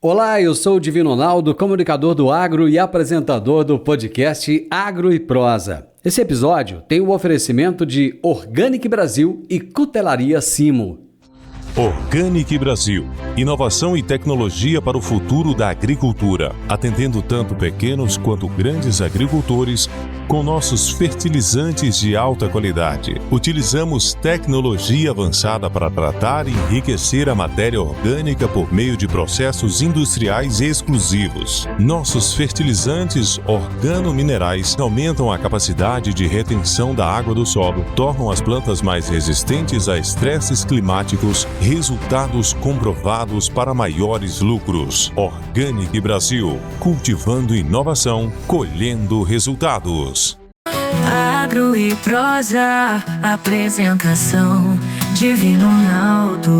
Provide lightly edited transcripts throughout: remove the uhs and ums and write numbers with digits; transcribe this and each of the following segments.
Olá, eu sou o Divino Ronaldo, comunicador do Agro e apresentador do podcast Agro e Prosa. Esse episódio tem o oferecimento de Organic Brasil e Cutelaria Simo. Organic Brasil, inovação e tecnologia para o futuro da agricultura, atendendo tanto pequenos quanto grandes agricultores com nossos fertilizantes de alta qualidade. Utilizamos tecnologia avançada para tratar e enriquecer a matéria orgânica por meio de processos industriais exclusivos. Nossos fertilizantes organominerais aumentam a capacidade de retenção da água do solo, tornam as plantas mais resistentes a estresses climáticos, resultados comprovados para maiores lucros. Organic Brasil, cultivando inovação, colhendo resultados. Agro e Prosa, apresentação Divino Ronaldo.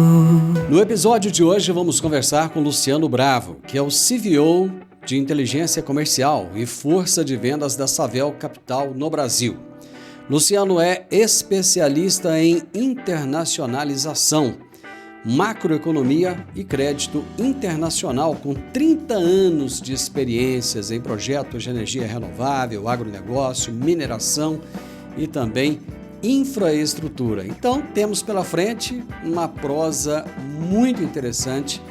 No episódio de hoje vamos conversar com Luciano Bravo, que é o CVO de Inteligência Comercial e Força de Vendas da Savel Capital no Brasil. Luciano é especialista em internacionalização, macroeconomia e crédito internacional, com 30 anos de experiências em projetos de energia renovável, agronegócio, mineração e também infraestrutura. Então, temos pela frente uma prosa muito interessante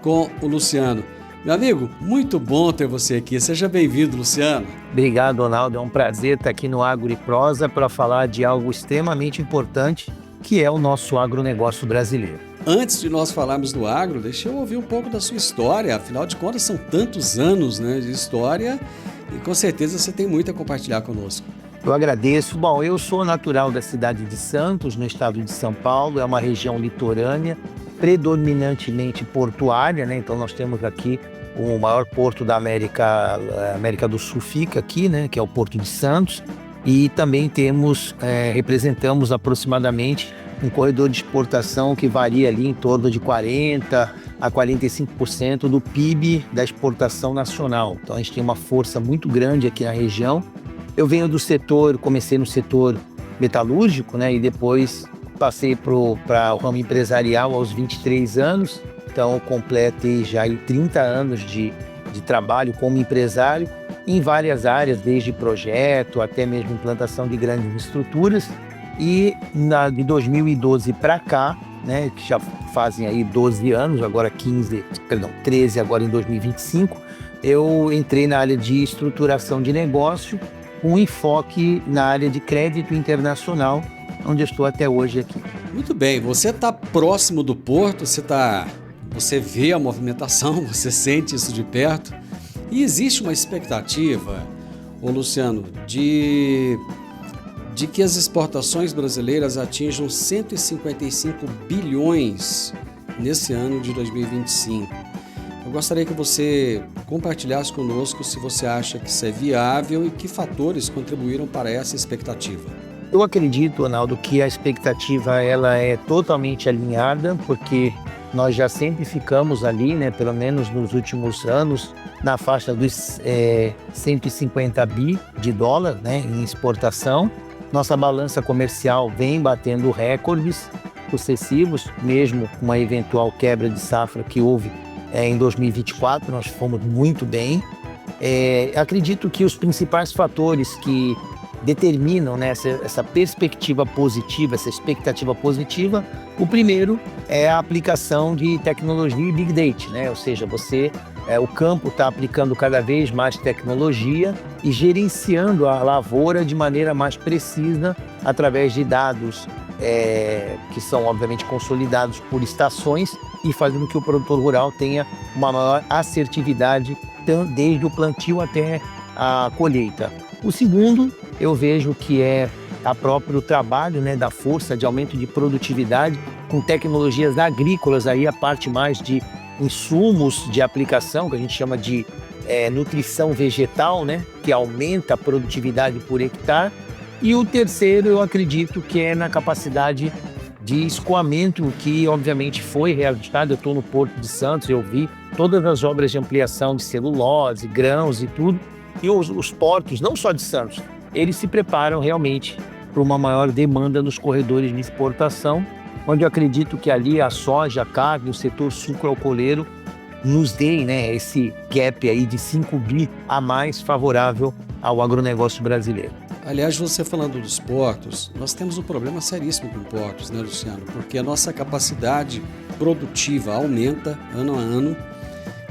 com o Luciano. Meu amigo, muito bom ter você aqui. Seja bem-vindo, Luciano. Obrigado, Ronaldo. É um prazer estar aqui no Agro e Prosa para falar de algo extremamente importante, que é o nosso agronegócio brasileiro. Antes de nós falarmos do agro, deixa eu ouvir um pouco da sua história. Afinal de contas, são tantos anos, de história e com certeza você tem muito a compartilhar conosco. Eu agradeço. Bom, eu sou natural da cidade de Santos, no estado de São Paulo. É uma região litorânea, predominantemente portuária, Então nós temos aqui o maior porto da América do Sul, fica aqui, que é o Porto de Santos. E também representamos aproximadamente um corredor de exportação que varia ali em torno de 40% a 45% do PIB da exportação nacional. Então a gente tem uma força muito grande aqui na região. Eu venho do setor, comecei no setor metalúrgico, e depois passei para o ramo empresarial aos 23 anos. Então eu completei já 30 anos de trabalho como empresário em várias áreas, desde projeto até mesmo implantação de grandes estruturas. E de 2012 para cá, que já fazem aí 12 anos, agora 13 agora em 2025, eu entrei na área de estruturação de negócio, com enfoque na área de crédito internacional, onde eu estou até hoje aqui. Muito bem, você está próximo do porto, você vê a movimentação, você sente isso de perto, e existe uma expectativa, Luciano, de que as exportações brasileiras atinjam 155 bilhões nesse ano de 2025. Eu gostaria que você compartilhasse conosco se você acha que isso é viável e que fatores contribuíram para essa expectativa. Eu acredito, Ronaldo, que a expectativa ela é totalmente alinhada, porque nós já sempre ficamos ali, pelo menos nos últimos anos, na faixa dos 150 bi de dólar, em exportação. Nossa balança comercial vem batendo recordes sucessivos, mesmo com uma eventual quebra de safra que houve em 2024, nós fomos muito bem. Acredito que os principais fatores que determinam essa perspectiva positiva, essa expectativa positiva, o primeiro é a aplicação de tecnologia e Big Data, ou seja, o campo está aplicando cada vez mais tecnologia e gerenciando a lavoura de maneira mais precisa através de dados que são obviamente consolidados por estações e fazendo com que o produtor rural tenha uma maior assertividade desde o plantio até a colheita. O segundo, eu vejo que é o próprio trabalho da força de aumento de produtividade com tecnologias agrícolas, aí a parte mais de insumos de aplicação, que a gente chama de nutrição vegetal, que aumenta a produtividade por hectare. E o terceiro, eu acredito que é na capacidade de escoamento, que obviamente foi realizado. Eu estou no Porto de Santos, eu vi todas as obras de ampliação de celulose, grãos e tudo. E os portos, não só de Santos, eles se preparam realmente para uma maior demanda nos corredores de exportação, onde eu acredito que ali a soja, a carne, o setor sucroalcooleiro nos deem, né, esse gap aí de 5 bi a mais favorável ao agronegócio brasileiro. Aliás, você falando dos portos, nós temos um problema seríssimo com portos, né, Luciano? Porque a nossa capacidade produtiva aumenta ano a ano,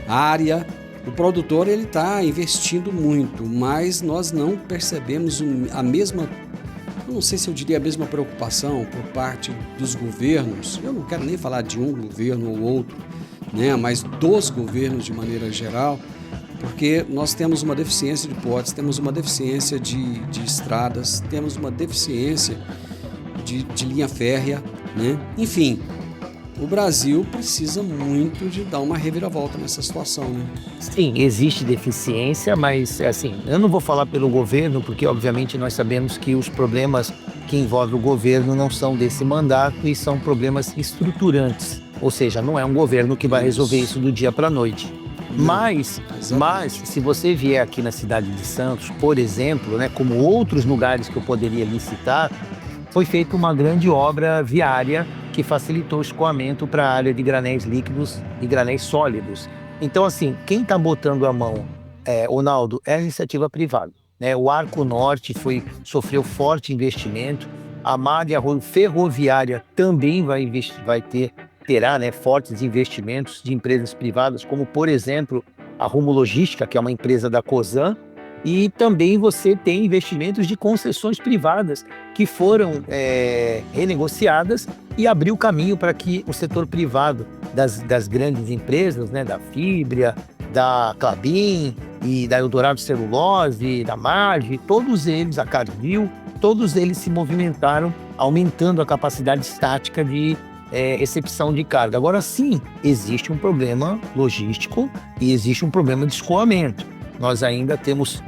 a área, o produtor ele está investindo muito, mas nós não percebemos a mesma, eu não sei se eu diria a mesma preocupação por parte dos governos. Eu não quero nem falar de um governo ou outro, né, mas dos governos de maneira geral, porque nós temos uma deficiência de portos, temos uma deficiência de estradas, temos uma deficiência de linha férrea, né? Enfim, o Brasil precisa muito de dar uma reviravolta nessa situação, né? Sim, existe deficiência, mas assim, eu não vou falar pelo governo, porque obviamente nós sabemos que os problemas que envolvem o governo não são desse mandato e são problemas estruturantes. Ou seja, não é um governo que vai resolver isso do dia para a noite. Mas se você vier aqui na cidade de Santos, por exemplo, né, como outros lugares que eu poderia licitar, foi feita uma grande obra viária que facilitou o escoamento para a área de granéis líquidos e granéis sólidos. Então, assim, quem está botando a mão, Ronaldo, é a iniciativa privada, né? O Arco Norte sofreu forte investimento, a malha ferroviária também terá, né, fortes investimentos de empresas privadas, como, por exemplo, a Rumo Logística, que é uma empresa da Cosan, e também você tem investimentos de concessões privadas que foram renegociadas e abriu caminho para que o setor privado das grandes empresas, né, da Fibria, da Klabin e da Eldorado Celulose, da MAGE, todos eles, a Cargill, todos eles se movimentaram, aumentando a capacidade estática de recepção de carga. Agora sim, existe um problema logístico e existe um problema de escoamento. Nós ainda temos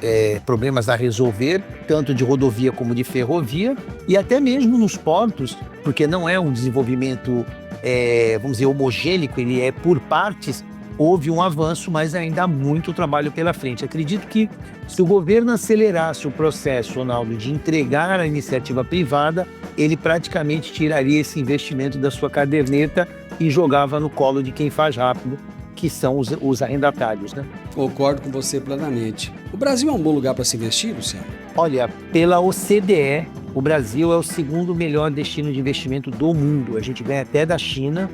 problemas a resolver, tanto de rodovia como de ferrovia, e até mesmo nos portos, porque não é um desenvolvimento, vamos dizer, homogêneo, ele é por partes. Houve um avanço, mas ainda há muito trabalho pela frente. Acredito que se o governo acelerasse o processo, Ronaldo, de entregar a iniciativa privada, ele praticamente tiraria esse investimento da sua caderneta e jogava no colo de quem faz rápido, que são os arrendatários, né? Concordo com você plenamente. O Brasil é um bom lugar para se investir, Luciano? Olha, pela OCDE, o Brasil é o segundo melhor destino de investimento do mundo. A gente ganha até da China,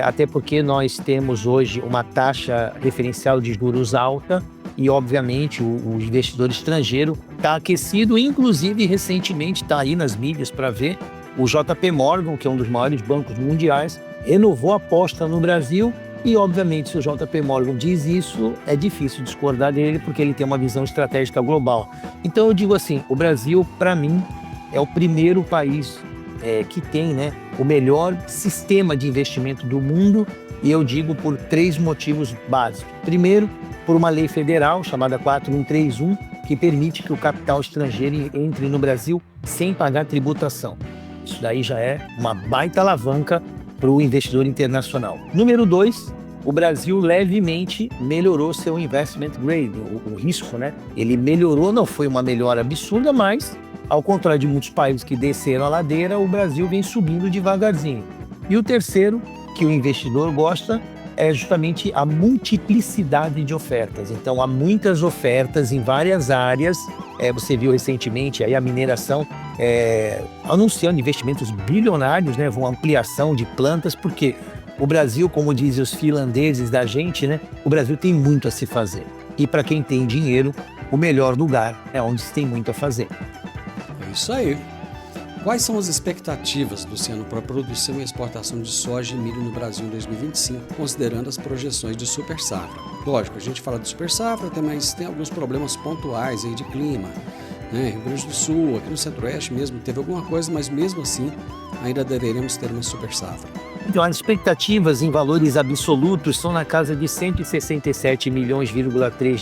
até porque nós temos hoje uma taxa referencial de juros alta e, obviamente, o investidor estrangeiro está aquecido, inclusive, recentemente, está aí nas mídias para ver, o JP Morgan, que é um dos maiores bancos mundiais, renovou a aposta no Brasil e, obviamente, se o JP Morgan diz isso, é difícil discordar dele porque ele tem uma visão estratégica global. Então, eu digo assim, o Brasil, para mim, é o primeiro país que tem, né, o melhor sistema de investimento do mundo, e eu digo por 3 motivos básicos. Primeiro, por uma lei federal chamada 4131, que permite que o capital estrangeiro entre no Brasil sem pagar tributação. Isso daí já é uma baita alavanca para o investidor internacional. Número 2, o Brasil levemente melhorou seu investment grade, o risco, né? Ele melhorou, não foi uma melhora absurda, mas, ao contrário de muitos países que desceram a ladeira, o Brasil vem subindo devagarzinho. E o terceiro, que o investidor gosta, é justamente a multiplicidade de ofertas. Então, há muitas ofertas em várias áreas. Você viu recentemente aí a mineração anunciando investimentos bilionários, né? Uma ampliação de plantas, porque o Brasil, como dizem os finlandeses da gente, né? O Brasil tem muito a se fazer. E para quem tem dinheiro, o melhor lugar é onde se tem muito a fazer. É isso aí. Quais são as expectativas, Luciano, para a produção e exportação de soja e milho no Brasil em 2025, considerando as projeções de super safra? Lógico, a gente fala de super safra, mas tem alguns problemas pontuais aí de clima, né? Rio Grande do Sul, aqui no Centro-Oeste mesmo, teve alguma coisa, mas mesmo assim ainda deveremos ter uma super safra. Então, as expectativas em valores absolutos são na casa de 167,3 milhões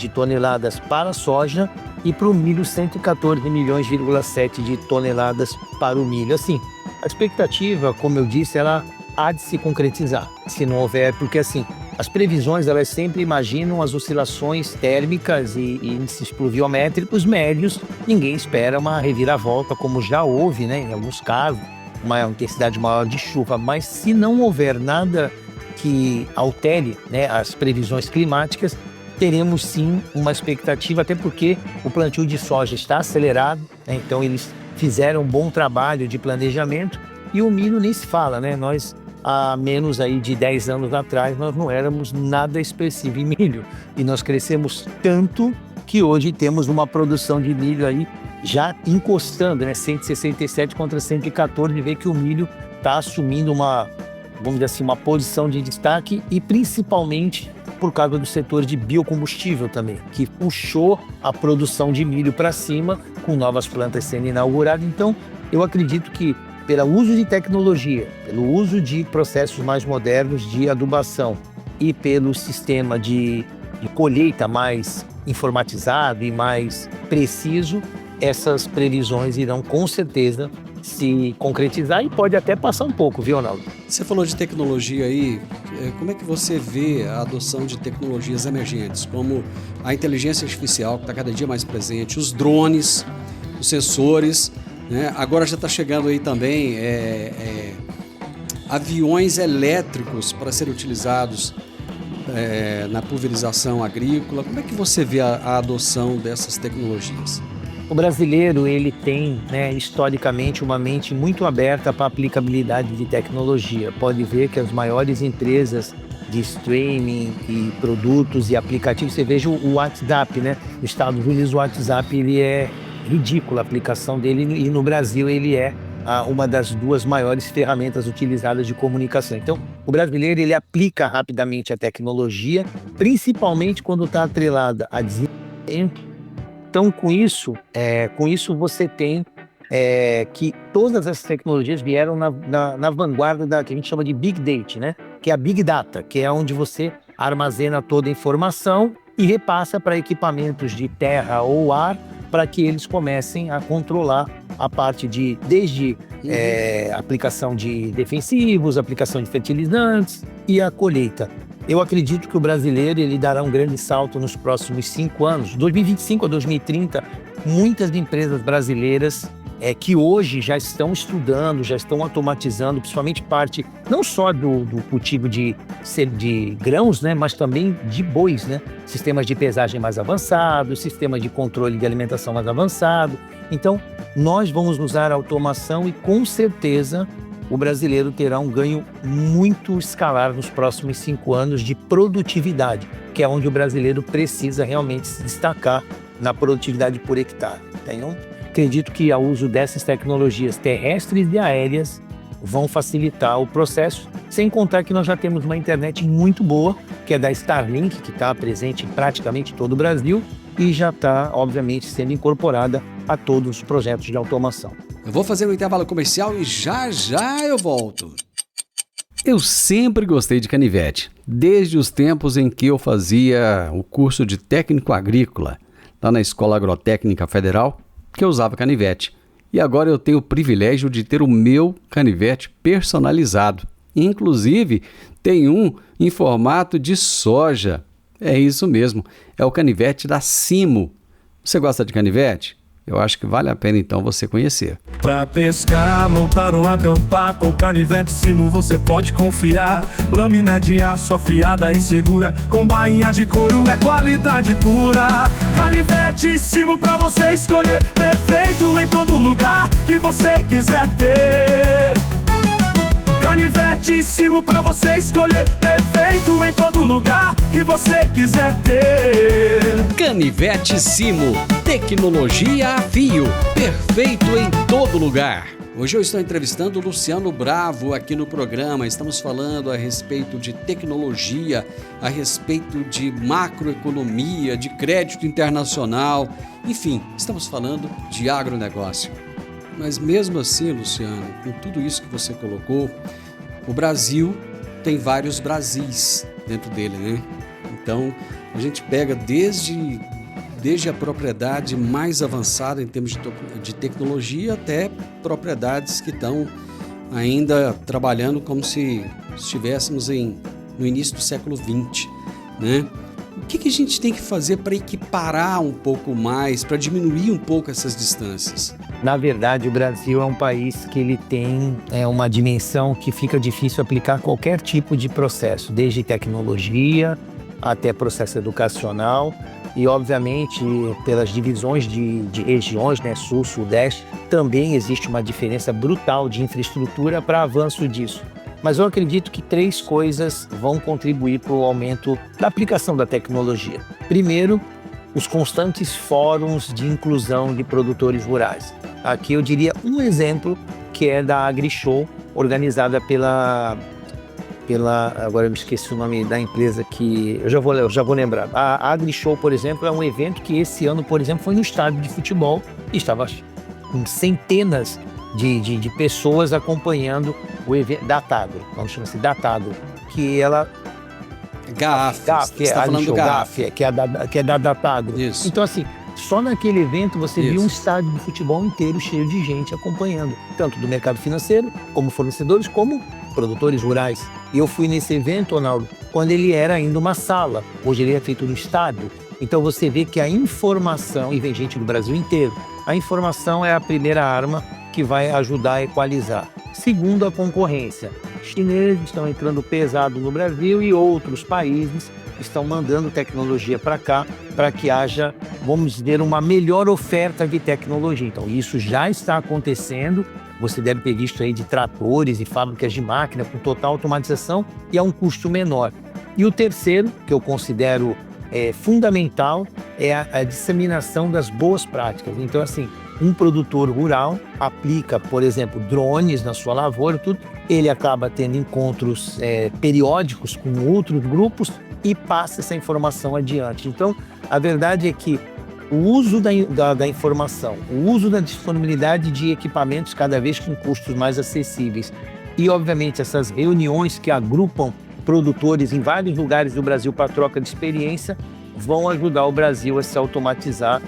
de toneladas para a soja e para o milho 114,7 milhões de toneladas para o milho. Assim, a expectativa, como eu disse, ela há de se concretizar, se não houver, porque assim, as previsões elas sempre imaginam as oscilações térmicas e índices pluviométricos médios. Ninguém espera uma reviravolta, como já houve, né, em alguns casos, uma intensidade maior de chuva, mas se não houver nada que altere, né, as previsões climáticas, teremos sim uma expectativa, até porque o plantio de soja está acelerado, né, então eles fizeram um bom trabalho de planejamento, e o milho nem se fala, né? Nós, há menos aí de 10 anos atrás, nós não éramos nada expressivo em milho, e nós crescemos tanto que hoje temos uma produção de milho aí já encostando, né? 167 contra 114, de ver que o milho está assumindo uma, vamos dizer assim, uma posição de destaque, e principalmente por causa do setor de biocombustível também, que puxou a produção de milho para cima, com novas plantas sendo inauguradas. Então, eu acredito que pelo uso de tecnologia, pelo uso de processos mais modernos de adubação e pelo sistema de colheita mais informatizado e mais preciso, essas previsões irão com certeza se concretizar, e pode até passar um pouco, viu, Ronaldo? Você falou de tecnologia aí, como é que você vê a adoção de tecnologias emergentes, como a inteligência artificial, que está cada dia mais presente, os drones, os sensores, né? Agora já está chegando aí também aviões elétricos para serem utilizados na pulverização agrícola. Como é que você vê a adoção dessas tecnologias? O brasileiro, ele tem, né, historicamente, uma mente muito aberta para a aplicabilidade de tecnologia. Pode ver que as maiores empresas de streaming e produtos e aplicativos, você veja o WhatsApp, né? Nos Estados Unidos, o WhatsApp, ele é ridículo a aplicação dele, e no Brasil ele é uma das 2 maiores ferramentas utilizadas de comunicação. Então, o brasileiro, ele aplica rapidamente a tecnologia, principalmente quando está atrelada a desenvolvimento. Então, com isso você tem que todas essas tecnologias vieram na vanguarda da que a gente chama de Big Data, né? Que é a Big Data, que é onde você armazena toda a informação e repassa para equipamentos de terra ou ar, para que eles comecem a controlar a parte desde aplicação de defensivos, aplicação de fertilizantes e a colheita. Eu acredito que o brasileiro, ele dará um grande salto nos próximos 5 anos, 2025 a 2030. Muitas empresas brasileiras que hoje já estão estudando, já estão automatizando, principalmente parte não só do cultivo de grãos, né, mas também de bois, né? Sistemas de pesagem mais avançados, sistemas de controle de alimentação mais avançado. Então, nós vamos usar a automação, e com certeza o brasileiro terá um ganho muito escalar nos próximos 5 anos de produtividade, que é onde o brasileiro precisa realmente se destacar na produtividade por hectare. Então, acredito que o uso dessas tecnologias terrestres e aéreas vão facilitar o processo, sem contar que nós já temos uma internet muito boa, que é da Starlink, que está presente em praticamente todo o Brasil e já está, obviamente, sendo incorporada a todos os projetos de automação. Eu vou fazer um intervalo comercial e já eu volto. Eu sempre gostei de canivete, desde os tempos em que eu fazia o curso de técnico agrícola, lá na Escola Agrotécnica Federal, que eu usava canivete. E agora eu tenho o privilégio de ter o meu canivete personalizado. Inclusive, tem um em formato de soja. É isso mesmo, é o canivete da Simo. Você gosta de canivete? Eu acho que vale a pena então você conhecer. Pra pescar, montar ou acampar, com canivete Simo você pode confiar. Lâmina de aço afiada e segura, com bainha de couro é qualidade pura. Canivete Simo pra você escolher, perfeito em todo lugar que você quiser ter. Canivete Simo pra você escolher, perfeito em todo lugar que você quiser ter. Canivete Simo, tecnologia a fio, perfeito em todo lugar. Hoje eu estou entrevistando o Luciano Bravo aqui no programa. Estamos falando a respeito de tecnologia, a respeito de macroeconomia, de crédito internacional, enfim, estamos falando de agronegócio. Mas mesmo assim, Luciano, com tudo isso que você colocou, o Brasil tem vários Brasis dentro dele, né? Então, a gente pega desde a propriedade mais avançada em termos de tecnologia até propriedades que estão ainda trabalhando como se estivéssemos no início do século XX, né? O que a gente tem que fazer para equiparar um pouco mais, para diminuir um pouco essas distâncias? Na verdade, o Brasil é um país que ele tem uma dimensão que fica difícil aplicar qualquer tipo de processo, desde tecnologia até processo educacional e, obviamente, pelas divisões de regiões, né, sul, sudeste, também existe uma diferença brutal de infraestrutura para avanço disso. Mas eu acredito que 3 coisas vão contribuir para o aumento da aplicação da tecnologia. Primeiro, os constantes fóruns de inclusão de produtores rurais. Aqui eu diria um exemplo, que é da AgriShow, organizada pela agora eu me esqueci o nome da empresa que eu já vou lembrar. A AgriShow, por exemplo, é um evento que esse ano, por exemplo, foi no estádio de futebol e estava com centenas de pessoas acompanhando o evento da Datagro, vamos chamar assim, Datagro, que ela GAF, você está falando do GAF. Que é da Datagro. Isso. Então, assim, só naquele evento você Isso. viu um estádio de futebol inteiro cheio de gente acompanhando, tanto do mercado financeiro, como fornecedores, como produtores rurais. E eu fui nesse evento, Ronaldo, quando ele era ainda uma sala. Hoje ele é feito no estádio. Então você vê que a informação, e vem gente do Brasil inteiro, a informação é a primeira arma que vai ajudar a equalizar. Segundo, a concorrência. Chineses estão entrando pesado no Brasil e outros países estão mandando tecnologia para cá para que haja, vamos dizer, uma melhor oferta de tecnologia. Então isso já está acontecendo. Você deve ter visto aí de tratores e fábricas de máquina com total automatização e a um custo menor. E o terceiro, que eu considero fundamental, é a disseminação das boas práticas. Então, assim, um produtor rural aplica, por exemplo, drones na sua lavoura, tudo, ele acaba tendo encontros periódicos com outros grupos e passa essa informação adiante. Então, a verdade é que o uso da informação, o uso da disponibilidade de equipamentos cada vez com custos mais acessíveis e, obviamente, essas reuniões que agrupam produtores em vários lugares do Brasil para troca de experiência vão ajudar o Brasil a se automatizar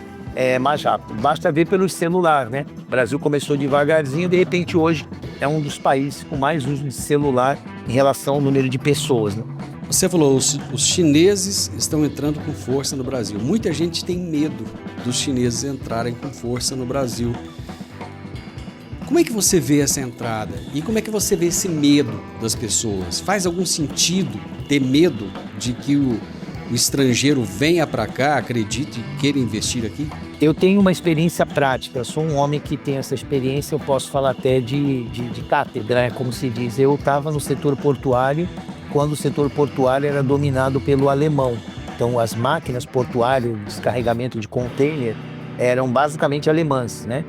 mais rápido. Basta ver pelo celular, né? O Brasil começou devagarzinho, de repente hoje é um dos países com mais uso de celular em relação ao número de pessoas, né? Você falou, os chineses estão entrando com força no Brasil. Muita gente tem medo dos chineses entrarem com força no Brasil. Como é que você vê essa entrada? E como é que você vê esse medo das pessoas? Faz algum sentido ter medo de que o estrangeiro venha para cá, acredite e queira investir aqui? Eu tenho uma experiência prática, eu sou um homem que tem essa experiência, eu posso falar até de cátedra, como se diz. Eu estava no setor portuário, quando o setor portuário era dominado pelo alemão. Então as máquinas portuárias, descarregamento de container, eram basicamente alemãs, né?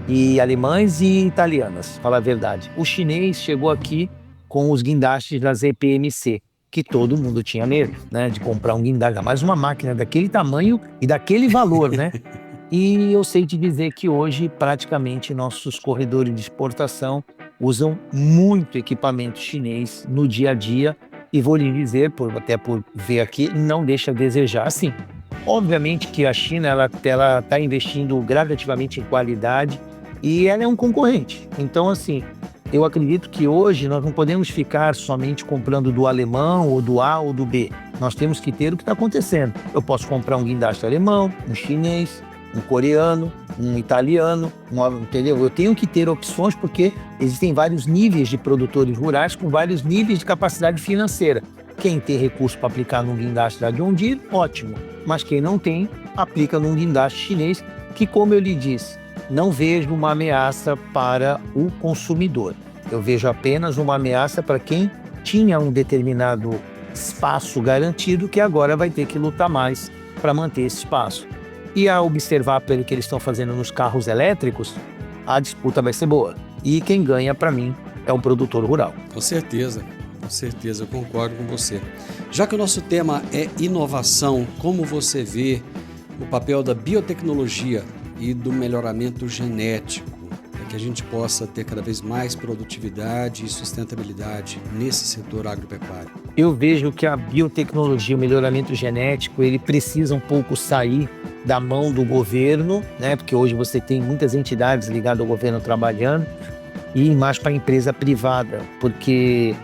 E alemães e italianas, falar a verdade. O chinês chegou aqui com os guindastes da ZPMC, que todo mundo tinha medo, né, de comprar um guindaste, mais uma máquina daquele tamanho e daquele valor, né? E eu sei te dizer que hoje praticamente nossos corredores de exportação usam muito equipamento chinês no dia a dia e vou lhe dizer, até por ver aqui, não deixa a desejar. Assim, obviamente que a China ela está investindo gradativamente em qualidade e ela é um concorrente. Então, assim, eu acredito que hoje nós não podemos ficar somente comprando do alemão ou do A ou do B. Nós temos que ter o que está acontecendo. Eu posso comprar um guindaste alemão, um chinês, um coreano, um italiano, entendeu? Eu tenho que ter opções porque existem vários níveis de produtores rurais com vários níveis de capacidade financeira. Quem tem recurso para aplicar num guindaste da John Deere, ótimo. Mas quem não tem, aplica num guindaste chinês que, como eu lhe disse, não vejo uma ameaça para o consumidor. Eu vejo apenas uma ameaça para quem tinha um determinado espaço garantido que agora vai ter que lutar mais para manter esse espaço. E a observar pelo que eles estão fazendo nos carros elétricos, a disputa vai ser boa. E quem ganha, para mim, é o produtor rural. Com certeza, eu concordo com você. Já que o nosso tema é inovação, como você vê o papel da biotecnologia e do melhoramento genético, para que a gente possa ter cada vez mais produtividade e sustentabilidade nesse setor agropecuário? Eu vejo que a biotecnologia, o melhoramento genético, ele precisa um pouco sair da mão do governo, né? Porque hoje você tem muitas entidades ligadas ao governo trabalhando, e ir mais para a empresa privada, porque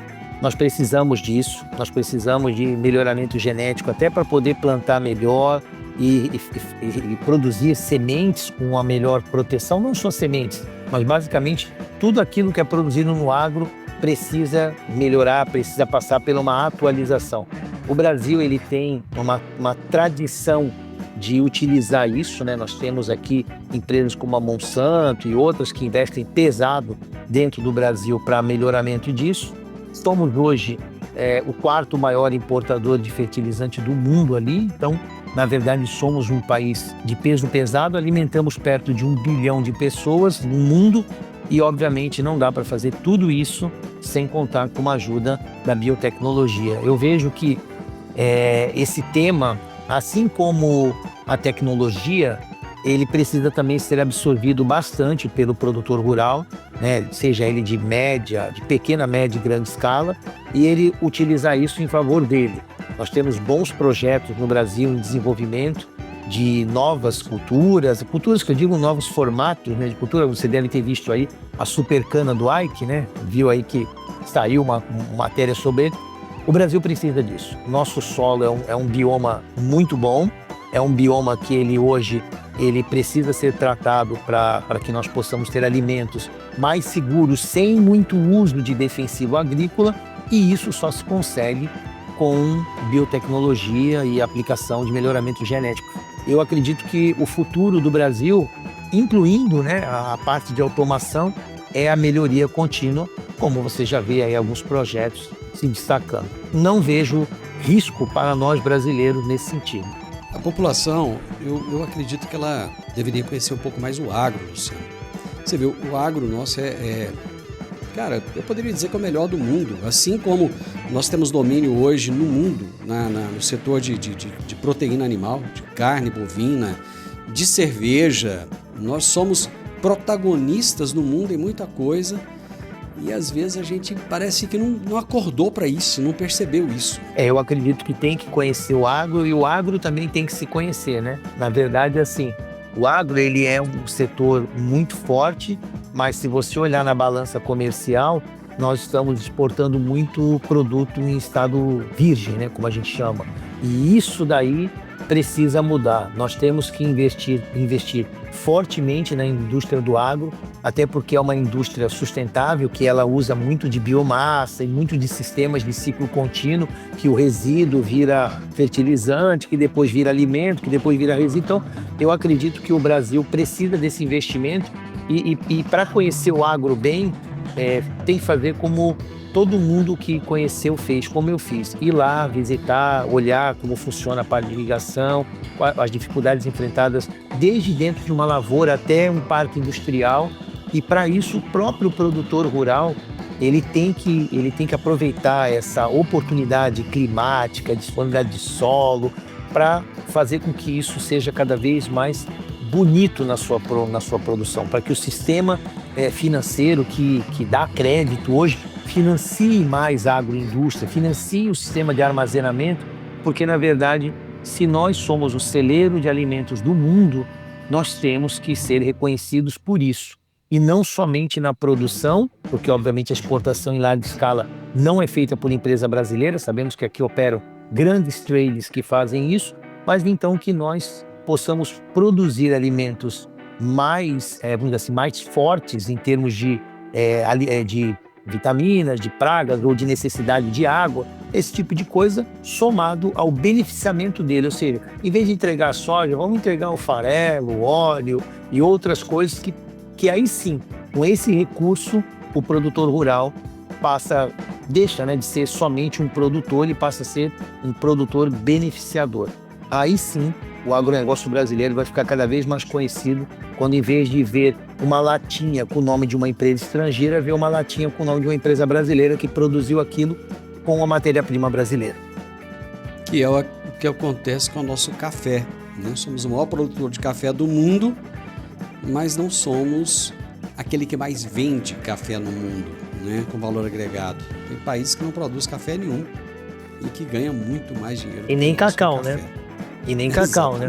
nós precisamos disso, nós precisamos de melhoramento genético até para poder plantar melhor, e produzir sementes com a melhor proteção, não só sementes, mas basicamente tudo aquilo que é produzido no agro precisa melhorar, precisa passar por uma atualização. O Brasil ele tem uma tradição de utilizar isso, né? Nós temos aqui empresas como a Monsanto e outras que investem pesado dentro do Brasil para melhoramento disso. Somos hoje o quarto maior importador de fertilizante do mundo ali, então, na verdade, somos um país de peso pesado, alimentamos perto de 1 bilhão de pessoas no mundo e, obviamente, não dá para fazer tudo isso sem contar com a ajuda da biotecnologia. Eu vejo que esse tema, assim como a tecnologia, ele precisa também ser absorvido bastante pelo produtor rural, né? Seja ele de pequena, média e grande escala, e ele utilizar isso em favor dele. Nós temos bons projetos no Brasil em desenvolvimento de novas culturas que eu digo novos formatos, né, de cultura. Você deve ter visto aí a supercana do Ike, né? Viu aí que saiu uma matéria sobre ele. O Brasil precisa disso. Nosso solo é um bioma muito bom, é um bioma que ele precisa ser tratado para que nós possamos ter alimentos mais seguros, sem muito uso de defensivo agrícola, e isso só se consegue com biotecnologia e aplicação de melhoramento genético. Eu acredito que o futuro do Brasil, incluindo, né, a parte de automação, é a melhoria contínua, como você já vê aí alguns projetos se destacando. Não vejo risco para nós brasileiros nesse sentido. A população, eu acredito que ela deveria conhecer um pouco mais o agro, Luciano. Você vê, o agro nosso cara, eu poderia dizer que é o melhor do mundo. Assim como nós temos domínio hoje no mundo, no setor de proteína animal, de carne bovina, de cerveja. Nós somos protagonistas no mundo em muita coisa e às vezes a gente parece que não acordou para isso, não percebeu isso. Eu acredito que tem que conhecer o agro e o agro também tem que se conhecer, né? Na verdade, assim, o agro ele é um setor muito forte, mas se você olhar na balança comercial, nós estamos exportando muito produto em estado virgem, né, como a gente chama. E isso daí precisa mudar. Nós temos que investir fortemente na indústria do agro, até porque é uma indústria sustentável, que ela usa muito de biomassa e muito de sistemas de ciclo contínuo, que o resíduo vira fertilizante, que depois vira alimento, que depois vira resíduo. Então, eu acredito que o Brasil precisa desse investimento e para conhecer o agro bem, tem que fazer como todo mundo que conheceu fez, como eu fiz. Ir lá, visitar, olhar como funciona a parte de irrigação, as dificuldades enfrentadas desde dentro de uma lavoura até um parque industrial. E para isso, o próprio produtor rural, ele tem que aproveitar essa oportunidade climática, disponibilidade de solo, para fazer com que isso seja cada vez mais bonito na sua produção, para que o sistema financeiro que dá crédito hoje financie mais a agroindústria, financie o sistema de armazenamento, porque, na verdade, se nós somos o celeiro de alimentos do mundo, nós temos que ser reconhecidos por isso. E não somente na produção, porque, obviamente, a exportação em larga escala não é feita por empresa brasileira, sabemos que aqui operam grandes traders que fazem isso, mas então que nós possamos produzir alimentos mais, vamos dizer assim, mais fortes em termos de vitaminas, de pragas ou de necessidade de água, esse tipo de coisa somado ao beneficiamento dele. Ou seja, em vez de entregar soja, vamos entregar o farelo, o óleo e outras coisas que aí sim, com esse recurso, o produtor rural deixa de ser somente um produtor e passa a ser um produtor beneficiador. Aí sim, o agronegócio brasileiro vai ficar cada vez mais conhecido quando, em vez de ver uma latinha com o nome de uma empresa estrangeira, ver uma latinha com o nome de uma empresa brasileira que produziu aquilo com a matéria-prima brasileira. Que é o que acontece com o nosso café, né? Somos o maior produtor de café do mundo, mas não somos aquele que mais vende café no mundo, né? Com valor agregado. Tem países que não produzem café nenhum e que ganham muito mais dinheiro. E nem cacau, né? E nem cacau, né?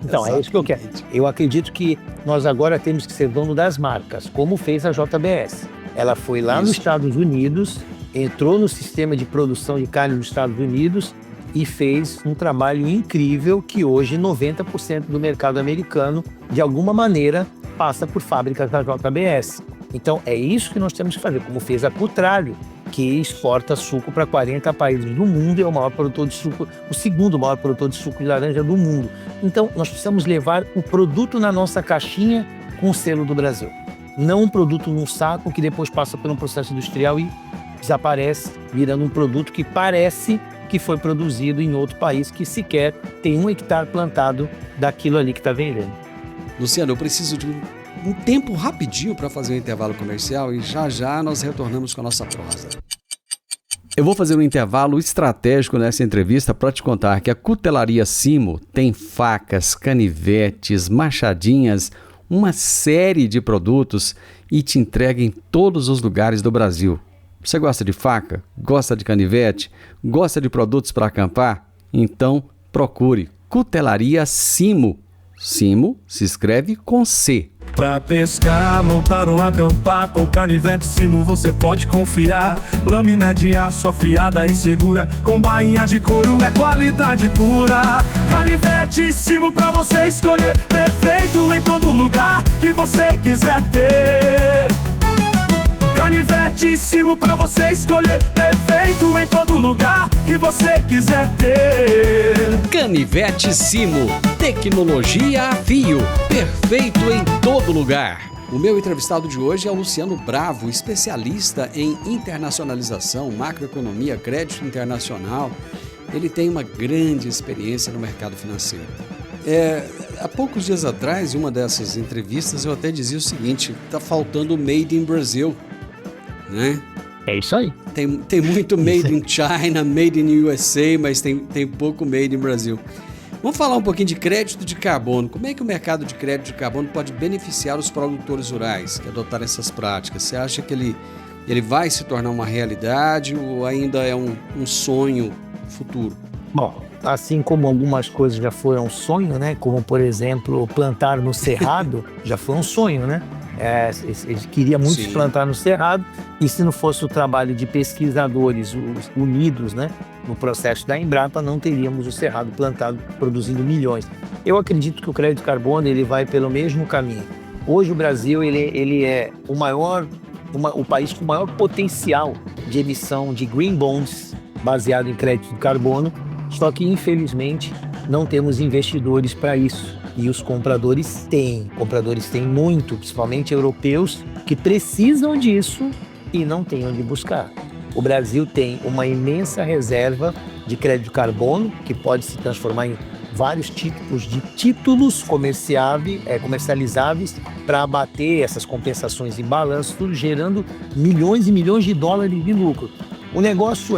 Então, exatamente. É isso que eu quero. Eu acredito que nós agora temos que ser dono das marcas, como fez a JBS. Ela foi lá nos Estados Unidos, entrou no sistema de produção de carne dos Estados Unidos e fez um trabalho incrível que hoje 90% do mercado americano, de alguma maneira, passa por fábricas da JBS. Então é isso que nós temos que fazer, como fez a Cutralho, que exporta suco para 40 países do mundo e é o maior produtor de suco, o segundo maior produtor de suco de laranja do mundo. Então nós precisamos levar o produto na nossa caixinha com o selo do Brasil. Não um produto num saco que depois passa por um processo industrial e desaparece, virando um produto que parece que foi produzido em outro país que sequer tem 1 hectare plantado daquilo ali que está vendendo. Luciano, eu preciso de um tempo rapidinho para fazer um intervalo comercial e já nós retornamos com a nossa prosa. Eu vou fazer um intervalo estratégico nessa entrevista para te contar que a Cutelaria Simo tem facas, canivetes, machadinhas, uma série de produtos e te entrega em todos os lugares do Brasil. Você gosta de faca? Gosta de canivete? Gosta de produtos para acampar? Então procure Cutelaria Simo. Simo se escreve com C. Pra pescar, montar ou acampar, com canivete Simo você pode confiar. Lâmina de aço afiada e segura, com bainha de couro é qualidade pura. Canivete Simo pra você escolher, perfeito em todo lugar que você quiser ter. Canivete Simo pra você escolher, perfeito em todo lugar que você quiser ter. Canivete Simo, tecnologia a fio, perfeito em todo lugar. O meu entrevistado de hoje é o Luciano Bravo, especialista em internacionalização, macroeconomia, crédito internacional. Ele tem uma grande experiência no mercado financeiro. Há poucos dias atrás, em uma dessas entrevistas, eu até dizia o seguinte: está faltando Made in Brazil, né? É isso aí. Tem muito Made in China, Made in USA, mas tem pouco Made in Brasil. Vamos falar um pouquinho de crédito de carbono. Como é que o mercado de crédito de carbono pode beneficiar os produtores rurais que adotarem essas práticas? Você acha que ele vai se tornar uma realidade ou ainda é um sonho futuro? Bom, assim como algumas coisas já foram um sonho, né? Como, por exemplo, plantar no Cerrado, já foi um sonho, né? Ele queria muito se plantar no Cerrado, e se não fosse o trabalho de pesquisadores unidos, né, no processo da Embrapa, não teríamos o Cerrado plantado produzindo milhões. Eu acredito que o crédito de carbono ele vai pelo mesmo caminho. Hoje o Brasil ele é o país com o maior potencial de emissão de green bonds baseado em crédito de carbono, só que infelizmente não temos investidores para isso. E os compradores têm muito, principalmente europeus, que precisam disso e não têm onde buscar. O Brasil tem uma imensa reserva de crédito de carbono, que pode se transformar em vários tipos de títulos comercializáveis para abater essas compensações em balanço, tudo gerando milhões e milhões de dólares de lucro. O negócio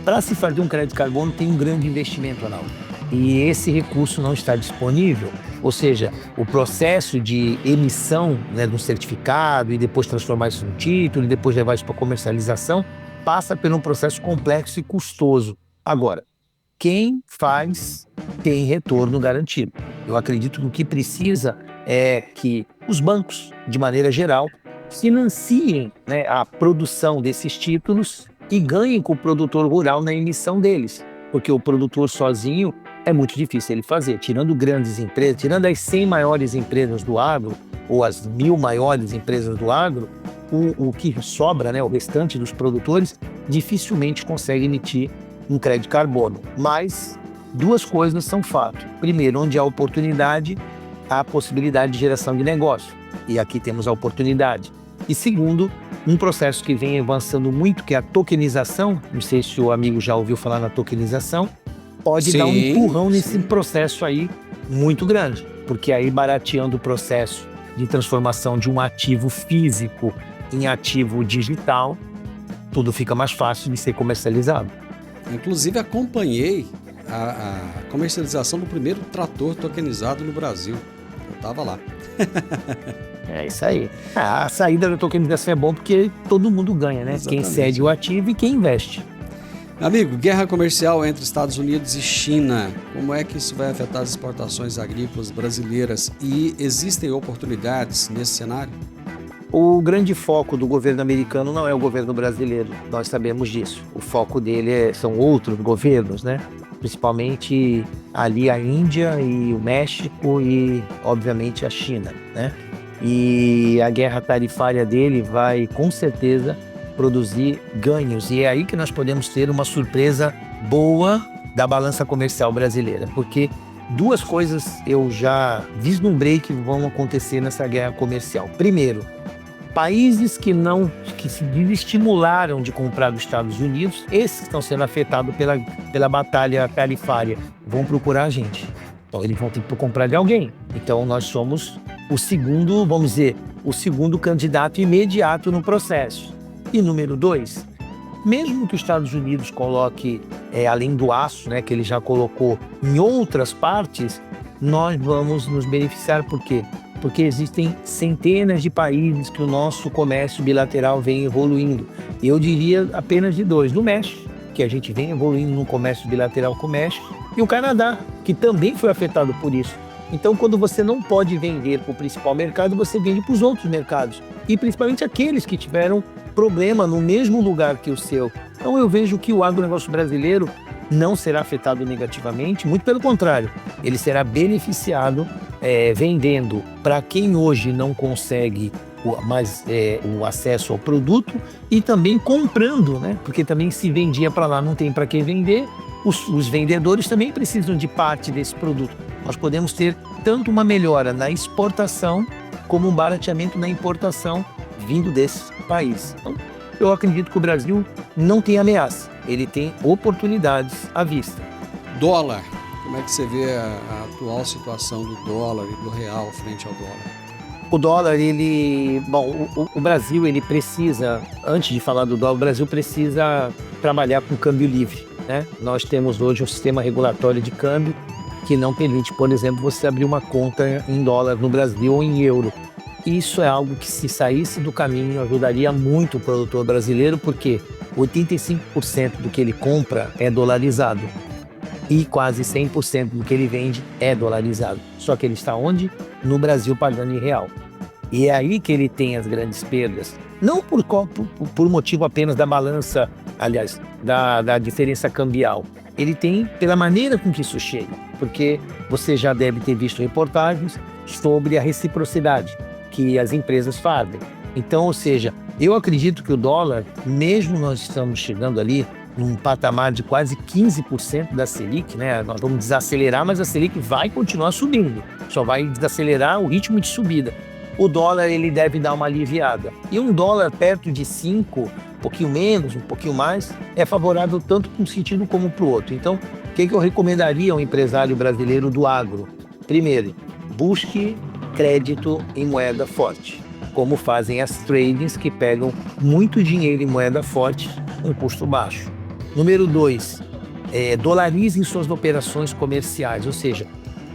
para se fazer um crédito de carbono tem um grande investimento, Arnaldo. E esse recurso não está disponível, ou seja, o processo de emissão, né, de um certificado e depois transformar isso em título e depois levar isso para comercialização passa por um processo complexo e custoso. Agora, quem faz tem retorno garantido. Eu acredito que o que precisa é que os bancos, de maneira geral, financiem, né, a produção desses títulos e ganhem com o produtor rural na emissão deles, porque o produtor sozinho é muito difícil ele fazer. Tirando grandes empresas, tirando as 100 maiores empresas do agro, ou as 1000 maiores empresas do agro, o que sobra, né, o restante dos produtores, dificilmente consegue emitir um crédito de carbono. Mas duas coisas são fato. Primeiro, onde há oportunidade, há a possibilidade de geração de negócio. E aqui temos a oportunidade. E segundo, um processo que vem avançando muito, que é a tokenização. Não sei se o amigo já ouviu falar na tokenização. Pode dar um empurrão nesse processo aí muito grande, porque aí barateando o processo de transformação de um ativo físico em ativo digital, tudo fica mais fácil de ser comercializado. Inclusive acompanhei a comercialização do primeiro trator tokenizado no Brasil. Eu estava lá. É isso aí. A saída da tokenização é bom porque todo mundo ganha, né? Exatamente. Quem cede o ativo e quem investe. Amigo, guerra comercial entre Estados Unidos e China, como é que isso vai afetar as exportações agrícolas brasileiras e existem oportunidades nesse cenário? O grande foco do governo americano não é o governo brasileiro, nós sabemos disso. O foco dele são outros governos, né? principalmente ali a Índia e o México e, obviamente, a China, né? E a guerra tarifária dele vai, com certeza, produzir ganhos. E é aí que nós podemos ter uma surpresa boa da balança comercial brasileira, porque duas coisas eu já vislumbrei que vão acontecer nessa guerra comercial. Primeiro, países que se desestimularam de comprar dos Estados Unidos, esses que estão sendo afetados pela batalha tarifária, vão procurar a gente. Então eles vão ter que comprar de alguém. Então nós somos o segundo, vamos dizer, o segundo candidato imediato no processo. E número 2, mesmo que os Estados Unidos coloque, além do aço, né, que ele já colocou em outras partes, nós vamos nos beneficiar. Por quê? Porque existem centenas de países que o nosso comércio bilateral vem evoluindo. E eu diria apenas de 2. No México, que a gente vem evoluindo no comércio bilateral com o México, e o Canadá, que também foi afetado por isso. Então, quando você não pode vender para o principal mercado, você vende para os outros mercados. E principalmente aqueles que tiveram problema no mesmo lugar que o seu. Então, eu vejo que o agronegócio brasileiro não será afetado negativamente, muito pelo contrário, ele será beneficiado vendendo para quem hoje não consegue mais o acesso ao produto e também comprando, né? Porque também se vendia para lá, não tem para quem vender, os vendedores também precisam de parte desse produto. Nós podemos ter tanto uma melhora na exportação como um barateamento na importação vindo desse país. Então, eu acredito que o Brasil não tem ameaça, ele tem oportunidades à vista. Dólar, como é que você vê a atual situação do dólar e do real frente ao dólar? O dólar, o Brasil, ele precisa, antes de falar do dólar, o Brasil precisa trabalhar com câmbio livre, né? Nós temos hoje um sistema regulatório de câmbio que não permite, por exemplo, você abrir uma conta em dólar no Brasil ou em euro. Isso é algo que, se saísse do caminho, ajudaria muito o produtor brasileiro, porque 85% do que ele compra é dolarizado e quase 100% do que ele vende é dolarizado. Só que ele está onde? No Brasil, pagando em real. E é aí que ele tem as grandes perdas. Não por motivo apenas da balança, aliás, da diferença cambial. Ele tem pela maneira com que isso chega. Porque você já deve ter visto reportagens sobre a reciprocidade que as empresas fazem. Então, ou seja, eu acredito que o dólar, mesmo nós estamos chegando ali num patamar de quase 15% da Selic, né? Nós vamos desacelerar, mas a Selic vai continuar subindo, só vai desacelerar o ritmo de subida. O dólar, ele deve dar uma aliviada. E um dólar perto de 5, um pouquinho menos, um pouquinho mais, é favorável tanto para um sentido como para o outro. Então, o que eu recomendaria ao empresário brasileiro do agro? Primeiro, busque crédito em moeda forte, como fazem as tradings que pegam muito dinheiro em moeda forte com custo baixo. Número 2, dolarizem suas operações comerciais, ou seja,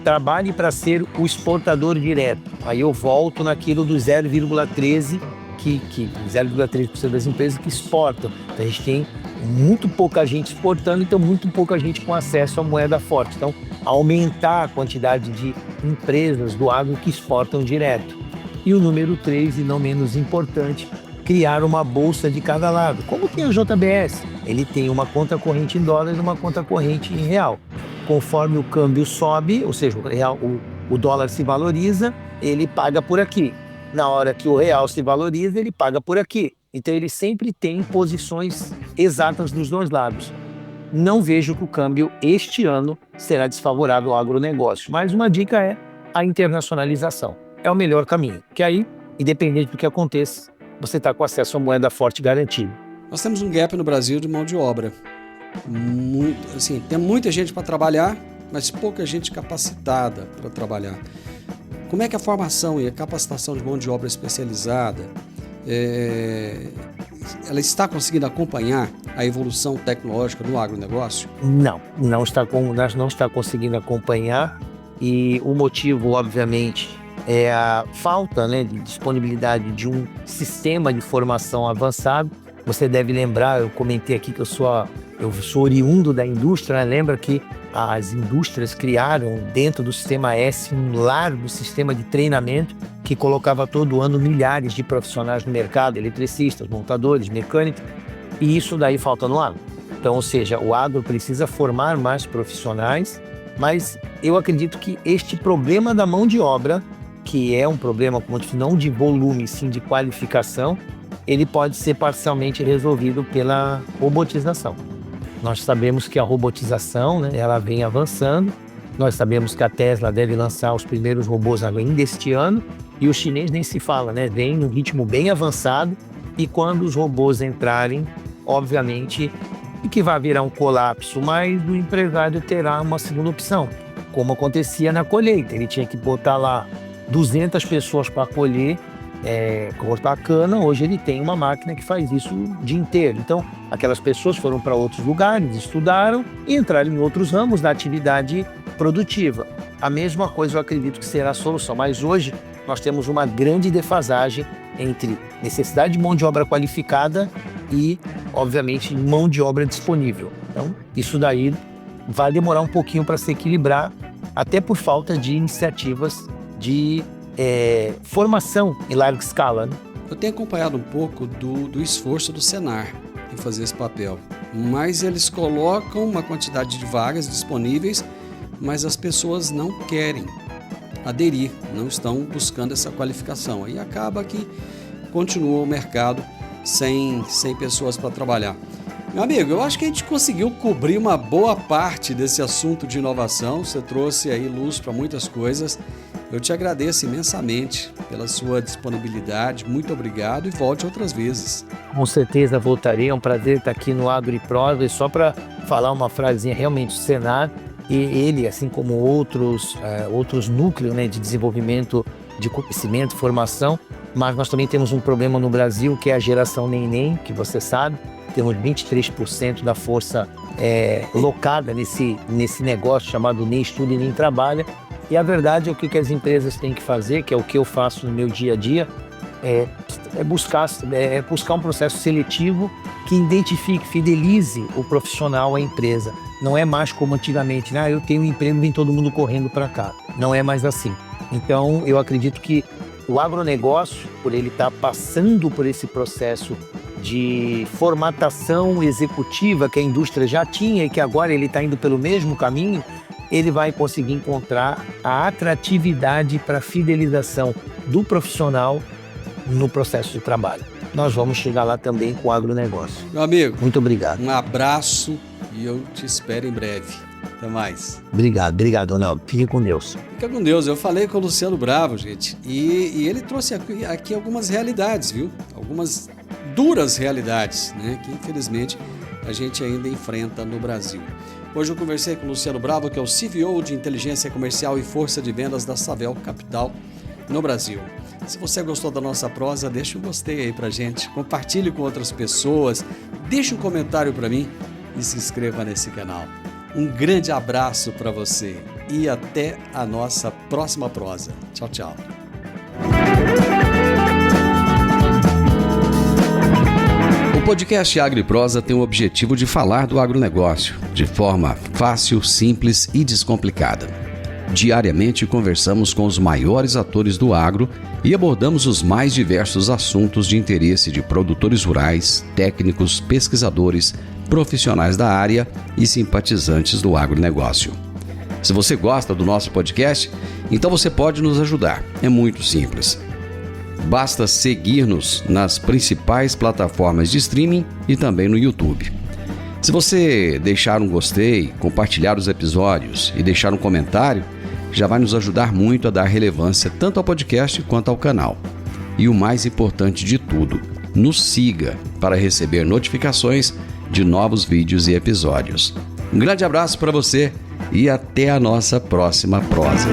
trabalhe para ser o exportador direto. Aí eu volto naquilo do 0,13%, que 0,3% das empresas que exportam. Então, a gente tem muito pouca gente exportando, então muito pouca gente com acesso à moeda forte. Então, aumentar a quantidade de empresas do agro que exportam direto. E o número 3, e não menos importante, criar uma bolsa de cada lado. Como tem a JBS? Ele tem uma conta corrente em dólar e uma conta corrente em real. Conforme o câmbio sobe, ou seja, o dólar se valoriza, ele paga por aqui. Na hora que o real se valoriza, ele paga por aqui. Então ele sempre tem posições exatas dos dois lados. Não vejo que o câmbio este ano será desfavorável ao agronegócio, mas uma dica é a internacionalização. É o melhor caminho, que aí, independente do que aconteça, você está com acesso a moeda forte garantido. Nós temos um gap no Brasil de mão de obra. Tem muita gente para trabalhar, mas pouca gente capacitada para trabalhar. Como é que a formação e a capacitação de mão de obra especializada ela está conseguindo acompanhar a evolução tecnológica do agronegócio? Não está conseguindo acompanhar, e o motivo, obviamente, é a falta, né, de disponibilidade de um sistema de formação avançado. Você deve lembrar, eu comentei aqui que eu sou oriundo da indústria, né? Lembra que as indústrias criaram dentro do sistema S um largo sistema de treinamento que colocava todo ano milhares de profissionais no mercado, eletricistas, montadores, mecânicos, e isso daí falta no agro. Então, ou seja, o agro precisa formar mais profissionais, mas eu acredito que este problema da mão de obra, que é um problema, como eu disse, não de volume, sim de qualificação, ele pode ser parcialmente resolvido pela robotização. Nós sabemos que a robotização, né, ela vem avançando. Nós sabemos que a Tesla deve lançar os primeiros robôs ainda este ano, e o chinês nem se fala, né? Vem num ritmo bem avançado, e quando os robôs entrarem, obviamente, que vai virar um colapso, mas o empresário terá uma segunda opção, como acontecia na colheita. Ele tinha que botar lá 200 pessoas para colher, cortar a cana. Hoje ele tem uma máquina que faz isso o dia inteiro. Então, aquelas pessoas foram para outros lugares, estudaram e entraram em outros ramos da atividade produtiva. A mesma coisa eu acredito que será a solução, mas hoje nós temos uma grande defasagem entre necessidade de mão de obra qualificada e, obviamente, mão de obra disponível. Então, isso daí vai demorar um pouquinho para se equilibrar, até por falta de iniciativas de formação em larga escala, né? Eu tenho acompanhado um pouco do esforço do Senar em fazer esse papel, mas eles colocam uma quantidade de vagas disponíveis, mas as pessoas não querem aderir, não estão buscando essa qualificação. Aí acaba que continua o mercado sem pessoas para trabalhar. Meu amigo, eu acho que a gente conseguiu cobrir uma boa parte desse assunto de inovação. Você trouxe aí luz para muitas coisas. Eu te agradeço imensamente pela sua disponibilidade. Muito obrigado e volte outras vezes. Com certeza voltarei. É um prazer estar aqui no Agro e Prosa. E só para falar uma frasezinha, realmente o Senar, e ele, assim como outros núcleos, né, de desenvolvimento, de conhecimento, formação, mas nós também temos um problema no Brasil, que é a geração neném, que você sabe. Temos 23% da força locada nesse negócio chamado nem estuda e nem trabalha. E a verdade é o que as empresas têm que fazer, que é o que eu faço no meu dia a dia, é buscar um processo seletivo que identifique, fidelize o profissional à empresa. Não é mais como antigamente, né? Eu tenho um emprego e vem todo mundo correndo para cá. Não é mais assim. Então, eu acredito que o agronegócio, por ele estar passando por esse processo de formatação executiva que a indústria já tinha e que agora ele está indo pelo mesmo caminho, ele vai conseguir encontrar a atratividade para a fidelização do profissional no processo de trabalho. Nós vamos chegar lá também com o agronegócio. Meu amigo, muito obrigado. Um abraço e eu te espero em breve. Até mais. Obrigado, Ronaldo. Fique com Deus. Fica com Deus. Eu falei com o Luciano Bravo, gente, e ele trouxe aqui algumas realidades, viu? Algumas duras realidades, né? Que infelizmente a gente ainda enfrenta no Brasil. Hoje eu conversei com o Luciano Bravo, que é o CVO de Inteligência Comercial e Força de Vendas da Savel Capital no Brasil. Se você gostou da nossa prosa, deixa um gostei aí pra gente, compartilhe com outras pessoas, deixe um comentário para mim e se inscreva nesse canal. Um grande abraço para você e até a nossa próxima prosa. Tchau, tchau. O podcast Agro e Prosa tem o objetivo de falar do agronegócio de forma fácil, simples e descomplicada. Diariamente conversamos com os maiores atores do agro e abordamos os mais diversos assuntos de interesse de produtores rurais, técnicos, pesquisadores, profissionais da área e simpatizantes do agronegócio. Se você gosta do nosso podcast, então você pode nos ajudar. É muito simples. Basta seguir-nos nas principais plataformas de streaming e também no YouTube. Se você deixar um gostei, compartilhar os episódios e deixar um comentário, já vai nos ajudar muito a dar relevância tanto ao podcast quanto ao canal. E o mais importante de tudo, nos siga para receber notificações de novos vídeos e episódios. Um grande abraço para você e até a nossa próxima prosa.